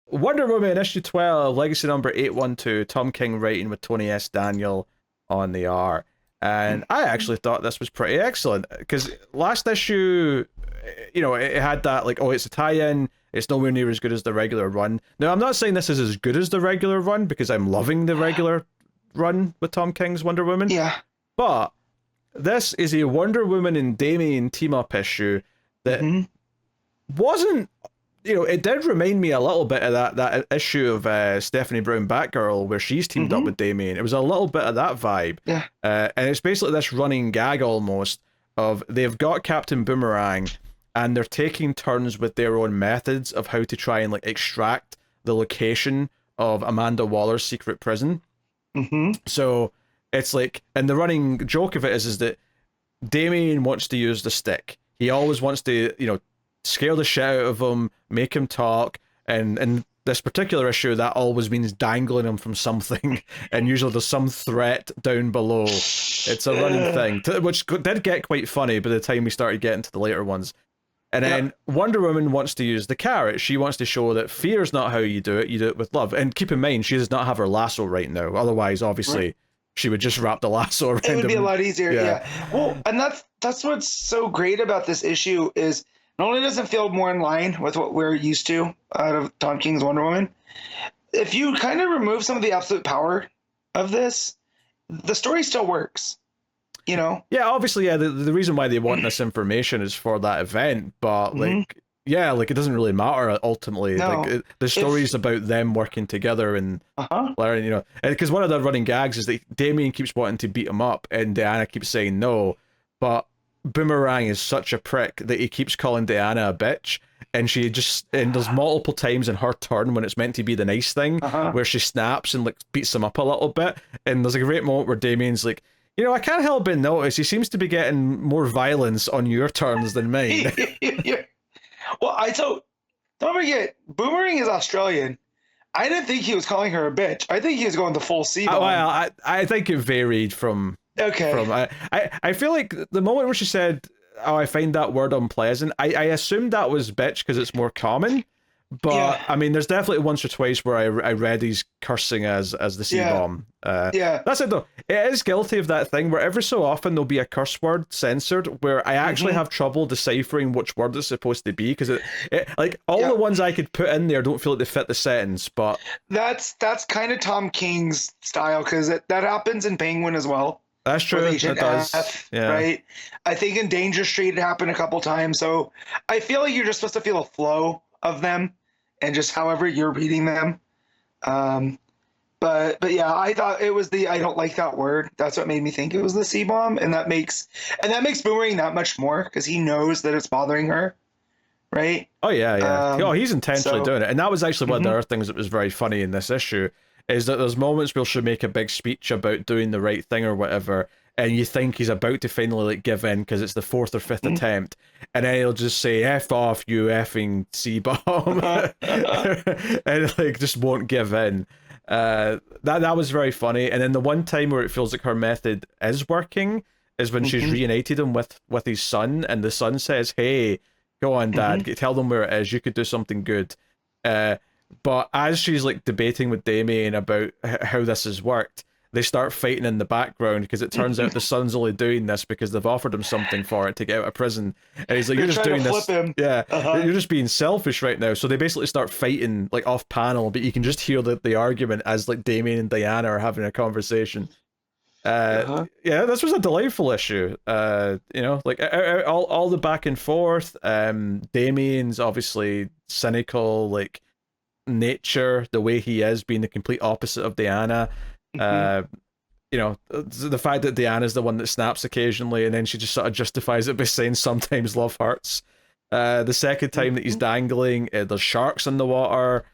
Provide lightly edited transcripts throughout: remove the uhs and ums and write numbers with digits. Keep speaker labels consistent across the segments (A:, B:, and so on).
A: Wonder Woman issue 12, legacy number 812, Tom King writing with Tony S. Daniel on the art. And I actually thought this was pretty excellent because last issue, it had that like, oh, it's a tie-in. It's nowhere near as good as the regular run. Now, I'm not saying this is as good as the regular run because I'm loving the regular run with Tom King's Wonder Woman.
B: Yeah.
A: But this is a Wonder Woman and Damian team-up issue that wasn't, it did remind me a little bit of that issue of Stephanie Brown Batgirl where she's teamed up with Damian. It was a little bit of that vibe.
B: Yeah.
A: And it's basically this running gag almost of they've got Captain Boomerang and they're taking turns with their own methods of how to try and like extract the location of Amanda Waller's secret prison. So it's like, and the running joke of it is that Damian wants to use the stick. He always wants to, scare the shit out of him, make him talk, and in this particular issue, that always means dangling him from something, and usually there's some threat down below. It's a running thing, which did get quite funny by the time we started getting to the later ones. And then Wonder Woman wants to use the carrot. She wants to show that fear is not how you do it with love. And keep in mind, she does not have her lasso right now. Otherwise, obviously, she would just wrap the lasso around him.
B: It would be a lot easier, yeah. Well, and that's what's so great about this issue is not only does it feel more in line with what we're used to out of Tom King's Wonder Woman, if you kind of remove some of the absolute power of this, the story still works. Yeah,
A: obviously, the reason why they want this information is for that event, but it doesn't really matter ultimately.
B: No.
A: Like the story's about them working together and learning, because one of the running gags is that Damien keeps wanting to beat him up and Diana keeps saying no, but Boomerang is such a prick that he keeps calling Diana a bitch, and there's multiple times in her turn when it's meant to be the nice thing where she snaps and like beats him up a little bit, and there's a great moment where Damien's like, I can't help but notice he seems to be getting more violence on your turns than mine.
B: Well, don't forget, Boomerang is Australian. I didn't think he was calling her a bitch. I think he was going the full C-bomb.
A: Well, I think it varied from...
B: Okay.
A: I feel like the moment where she said, "Oh, I find that word unpleasant," I assumed that was bitch because it's more common. But I mean, there's definitely once or twice where I read he's cursing as the C-bomb. That's it though. It is guilty of that thing where every so often there'll be a curse word censored where I actually have trouble deciphering which word it's supposed to be because it like all the ones I could put in there don't feel like they fit the sentence. But
B: that's kind of Tom King's style because that happens in Penguin as well.
A: That's true. It does.
B: Right. I think in Danger Street it happened a couple times. So I feel like you're just supposed to feel a flow of them and just however you're reading them. But yeah, I thought it was I don't like that word. That's what made me think it was the C-bomb. And that makes Boomerang that much more because he knows that it's bothering her. Right.
A: Oh yeah. He's intentionally doing it. And that was actually one of the other things that was very funny in this issue. Is that there's moments where she'll make a big speech about doing the right thing or whatever, and you think he's about to finally like give in because it's the fourth or fifth attempt, and then he'll just say "F off, you effing C-bomb," and like just won't give in. That was very funny. And then the one time where it feels like her method is working is when she's reunited him with his son, and the son says, "Hey, go on, Dad, tell them where it is. You could do something good." But as she's like debating with Damien about how this has worked, they start fighting in the background because it turns out the son's only doing this because they've offered him something for it to get out of prison. And he's like, "You're just doing this. You're just being selfish right now." So they basically start fighting like off panel, but you can just hear the argument as like Damien and Diana are having a conversation. This was a delightful issue. Like all the back and forth. Damien's obviously cynical, like nature, the way he is, being the complete opposite of Diana. The fact that Diana's the one that snaps occasionally, and then she just sort of justifies it by saying sometimes love hurts. The second time that he's dangling, there's sharks in the water.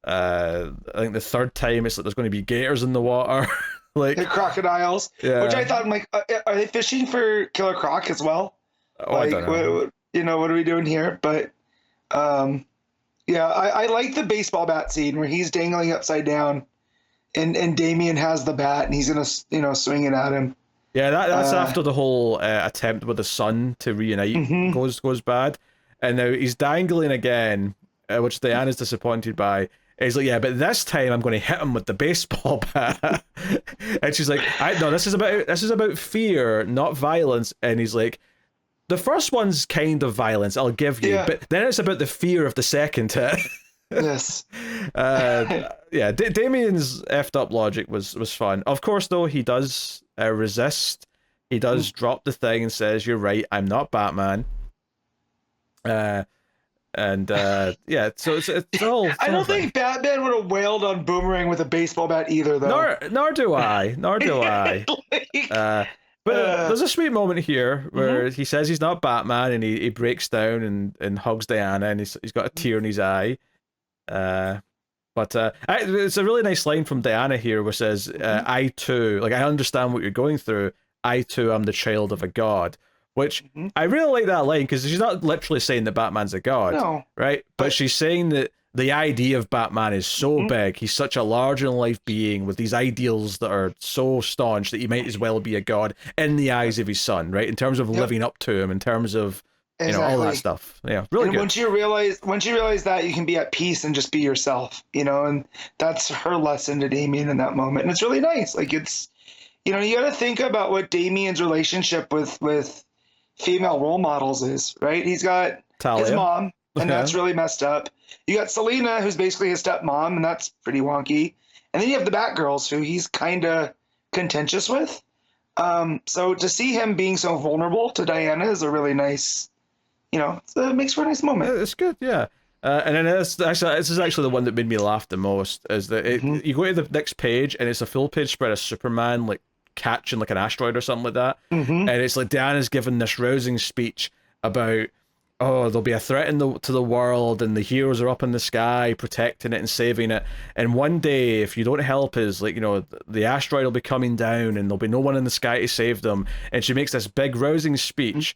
A: I think the third time it's like there's going to be gators in the water. Like
B: the crocodiles, which I thought, I'm like, are they fishing for Killer Croc as well?
A: I don't know.
B: What are we doing here? But I like the baseball bat scene where he's dangling upside down, and Damien has the bat and he's gonna swing it at him. Yeah,
A: that's after the whole attempt with the son to reunite goes bad, and now he's dangling again, which Diana's disappointed by, And he's like, yeah, but this time I'm going to hit him with the baseball bat. And she's like, no, this is about fear, not violence. And he's like, the first one's kind of violence, I'll give you, but then it's about the fear of the second hit.
B: Yes.
A: Yeah, Damien's effed up logic was fun. Of course, though, he does resist. He does drop the thing and says, "You're right, I'm not Batman." Yeah, so it's all.
B: I don't think Batman would have wailed on Boomerang with a baseball bat either, though.
A: Nor do I. But there's a sweet moment here where he says he's not Batman, and he breaks down and hugs Diana, and he's got a tear in his eye. But it's a really nice line from Diana here, where it says, "I too, like I understand what you're going through. I too am the child of a god." Which I really like that line, because she's not literally saying that Batman's a god, right? But she's saying that the idea of Batman is so big. He's such a larger-than-life being with these ideals that are so staunch that he might as well be a god in the eyes of his son, right? In terms of living up to him, in terms of all that stuff. Yeah, really good.
B: Once you realize that, you can be at peace and just be yourself, and that's her lesson to Damien in that moment. And it's really nice. Like, it's, you got to think about what Damien's relationship with female role models is, right? He's got his mom, and that's really messed up. You got Selena, who's basically his stepmom, and that's pretty wonky. And then you have the Batgirls, who he's kind of contentious with. So to see him being so vulnerable to Diana is a really nice, it makes for a nice moment.
A: It's good, yeah. And then this is actually the one that made me laugh the most, is that you go to the next page, and it's a full page spread of Superman, like, catching like an asteroid or something like that, and it's like Diana's given this rousing speech about, there'll be a threat to the world, and the heroes are up in the sky protecting it and saving it, and one day if you don't help us, like, the asteroid will be coming down and there'll be no one in the sky to save them. And she makes this big rousing speech,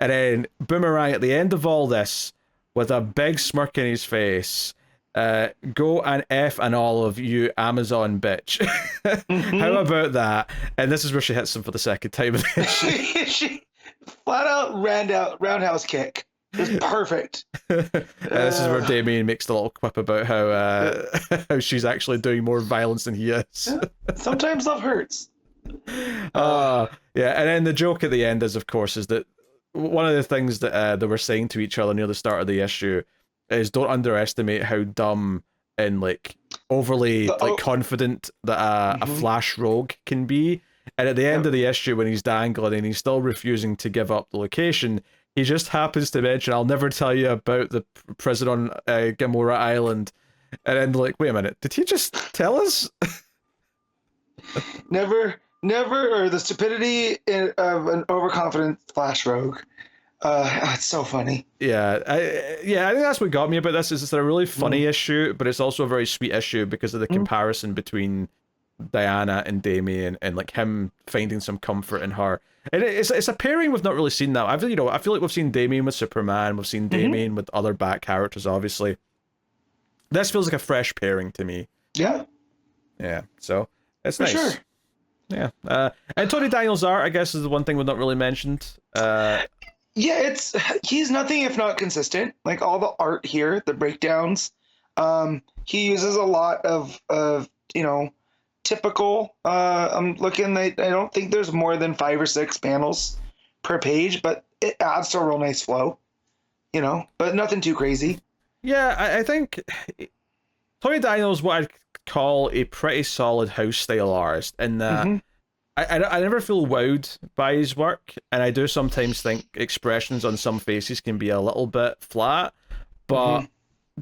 A: and then Boomerang at the end of all this, with a big smirk in his face, go and F and all of you Amazon bitch. How about that? And this is where she hits him for the second time.
B: She flat out roundhouse kick. It's perfect.
A: This is where Damien makes the little quip about how she's actually doing more violence than he is.
B: Sometimes love hurts.
A: Yeah, and then the joke at the end is that one of the things that they were saying to each other near the start of the issue is, don't underestimate how dumb and like overly confident that a Flash rogue can be. And at the end of the issue, when he's dangling and he's still refusing to give up the location, he just happens to mention, "I'll never tell you about the prison on Gamora Island." And then, like, wait a minute, did he just tell us?
B: Never, or the stupidity of an overconfident Flash rogue. It's so funny.
A: Yeah, I think that's what got me about this. Is it's a really funny issue, but it's also a very sweet issue because of the comparison between Diana and Damien, and like him finding some comfort in her. And it's a pairing we've not really seen now. I feel like we've seen Damien with Superman, we've seen Damien with other Bat characters, obviously. This feels like a fresh pairing to me.
B: Yeah.
A: Yeah. So it's
B: For
A: nice.
B: sure.
A: Yeah. And Tony Daniel's art, I guess, is the one thing we've not really mentioned.
B: Yeah, he's nothing if not consistent. Like all the art here, the breakdowns, he uses a lot of typical. I'm looking. I don't think there's more than 5 or 6 panels per page, but it adds to a real nice flow. But nothing too crazy.
A: Yeah, I think Tony Daniel's what I'd call a pretty solid house style artist, in that I never feel wowed by his work, and I do sometimes think expressions on some faces can be a little bit flat, but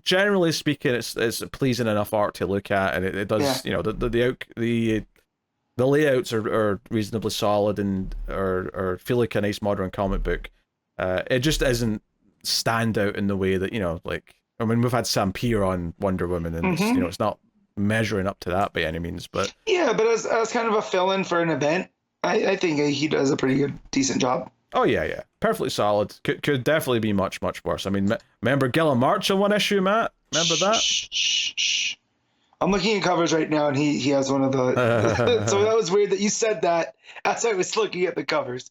A: generally speaking, it's pleasing enough art to look at, and it does, the layouts are reasonably solid and or feel like a nice modern comic book. It just isn't stand out in the way that, we've had Sam Peer on Wonder Woman, and it's not measuring up to that by any means, but
B: as kind of a fill-in for an event, I think he does a pretty decent job.
A: Oh yeah, perfectly solid. Could definitely be much worse. I mean, remember Gilliam March on one issue, Matt? Remember that?
B: Shh. I'm looking at covers right now, and he has one of the. So that was weird that you said that as I was looking at the covers.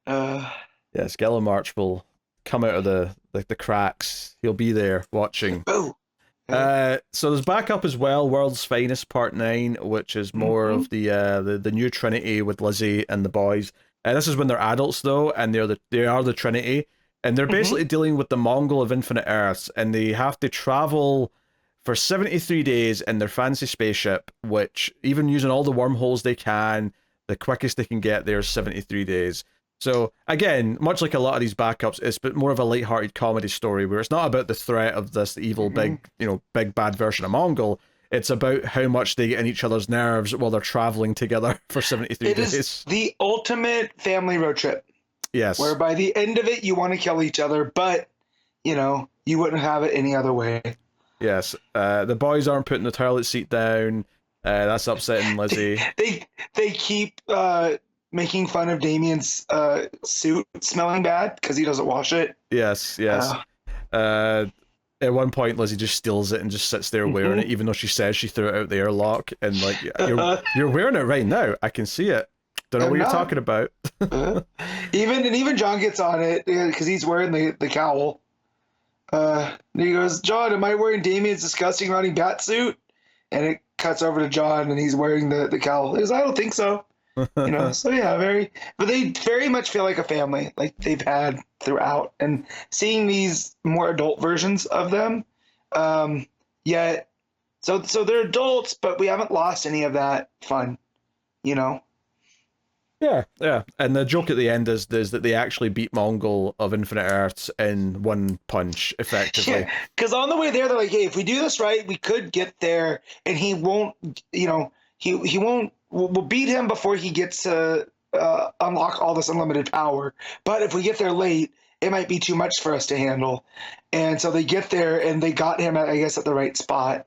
A: Yes, Gilliam March will come out of the cracks. He'll be there watching.
B: Oh.
A: So there's backup as well, World's Finest Part 9, which is more of the new Trinity with Lizzie and the boys. This is when they're adults though, and they are the Trinity, and they're basically dealing with the Mongol of Infinite Earths, and they have to travel for 73 days in their fancy spaceship, which, even using all the wormholes they can, the quickest they can get there is 73 days. So again, much like a lot of these backups, it's more of a light-hearted comedy story where it's not about the threat of this evil big bad version of Mongol. It's about how much they get in each other's nerves while they're traveling together for 73 days.
B: It is the ultimate family road trip.
A: Yes.
B: Where by the end of it, you want to kill each other, but, you wouldn't have it any other way.
A: Yes. The boys aren't putting the toilet seat down. That's upsetting Lizzie.
B: They keep making fun of Damien's suit smelling bad because he doesn't wash it.
A: Yes. At one point, Lizzie just steals it and just sits there wearing it, even though she says she threw it out the airlock. And you're wearing it right now. I can see it. Don't know what you're talking about.
B: Even John gets on it because he's wearing the cowl. And he goes, "John, am I wearing Damien's disgusting running bat suit?" And it cuts over to John, and he's wearing the cowl. He goes, "I don't think so." So yeah, but they very much feel like a family, like they've had throughout, and seeing these more adult versions of them, yet, so they're adults, but we haven't lost any of that fun,
A: Yeah. And the joke at the end is that they actually beat Mongol of Infinite Earths in one punch, effectively.
B: Yeah, because on the way there, they're like, "Hey, if we do this right, we could get there, and he won't, he won't. We'll beat him before he gets to unlock all this unlimited power. But if we get there late, it might be too much for us to handle." And so they get there, and they got him, I guess, at the right spot.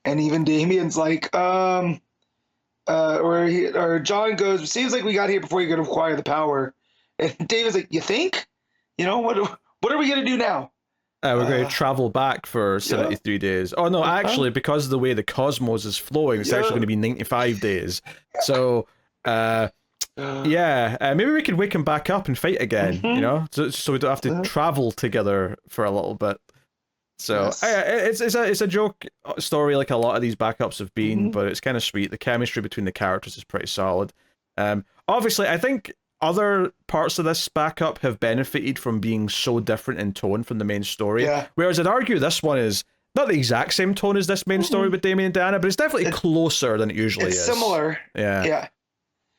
B: And even Damien's like, or John goes, "Seems like we got here before you could acquire the power." And David's like, "You think? What are we gonna do now?"
A: We're going to travel back for 73 days. Oh, no, actually, because of the way the cosmos is flowing, it's actually going to be 95 days. So, maybe we can wake him back up and fight again, so we don't have to travel together for a little bit. So, it's a joke story like a lot of these backups have been, but it's kind of sweet. The chemistry between the characters is pretty solid. Obviously, I think other parts of this backup have benefited from being so different in tone from the main story. Yeah. Whereas I'd argue this one is not the exact same tone as this main story with Damien and Diana, but it's definitely closer than it usually is.
B: It's similar.
A: Yeah.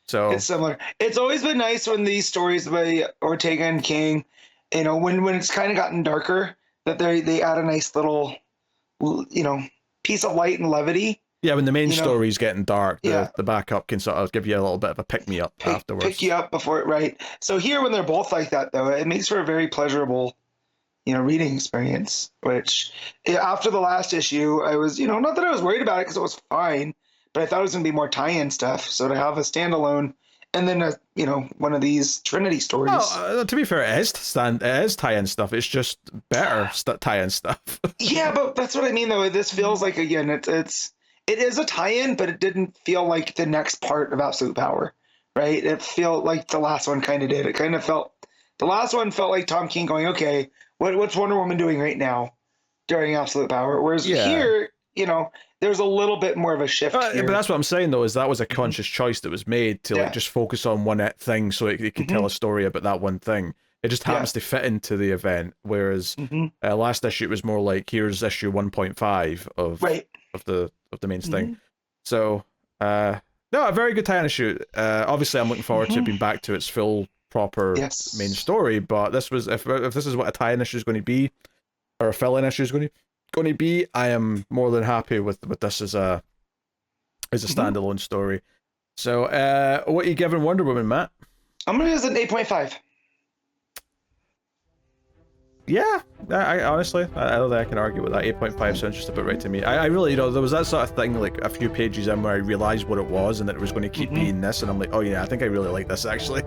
A: So
B: it's similar. It's always been nice when these stories by Ortega and King, when it's kind of gotten darker, that they add a nice little, piece of light and levity.
A: Yeah, when the main story's getting dark, the backup can sort of give you a little bit of a pick-me-up afterwards.
B: Pick you up before it, right. So here, when they're both like that, though, it makes for a very pleasurable, reading experience, which after the last issue, I was, not that I was worried about it because it was fine, but I thought it was going to be more tie-in stuff. So to have a standalone and then, one of these Trinity stories.
A: Well, to be fair, it is tie-in stuff. It's just better tie-in stuff.
B: Yeah, but that's what I mean, though. This feels like, again, it is a tie-in, but it didn't feel like the next part of Absolute Power, right? It felt like the last one kind of did. It kind of the last one felt like Tom King going, "Okay, what's Wonder Woman doing right now during Absolute Power?" Whereas here, there's a little bit more of a shift here.
A: But that's what I'm saying, though, is that was a conscious choice that was made to just focus on one thing so it could tell a story about that one thing. It just happens to fit into the event, whereas last issue it was more like, here's issue 1.5 of the main thing. So, no, a very good tie-in issue. Obviously, I'm looking forward to it being back to its full, proper main story. But this was if this is what a tie-in issue is going to be, or a fill-in issue is going to be, I am more than happy with this as a standalone story. So, what are you giving Wonder Woman, Matt?
B: I'm gonna use an 8.5.
A: Yeah, I honestly, I don't think I can argue with that. 8.5 sounds just about right to me. I really, there was that sort of thing, like a few pages in where I realized what it was and that it was going to keep being this, and I'm like, oh yeah, I think I really like this actually.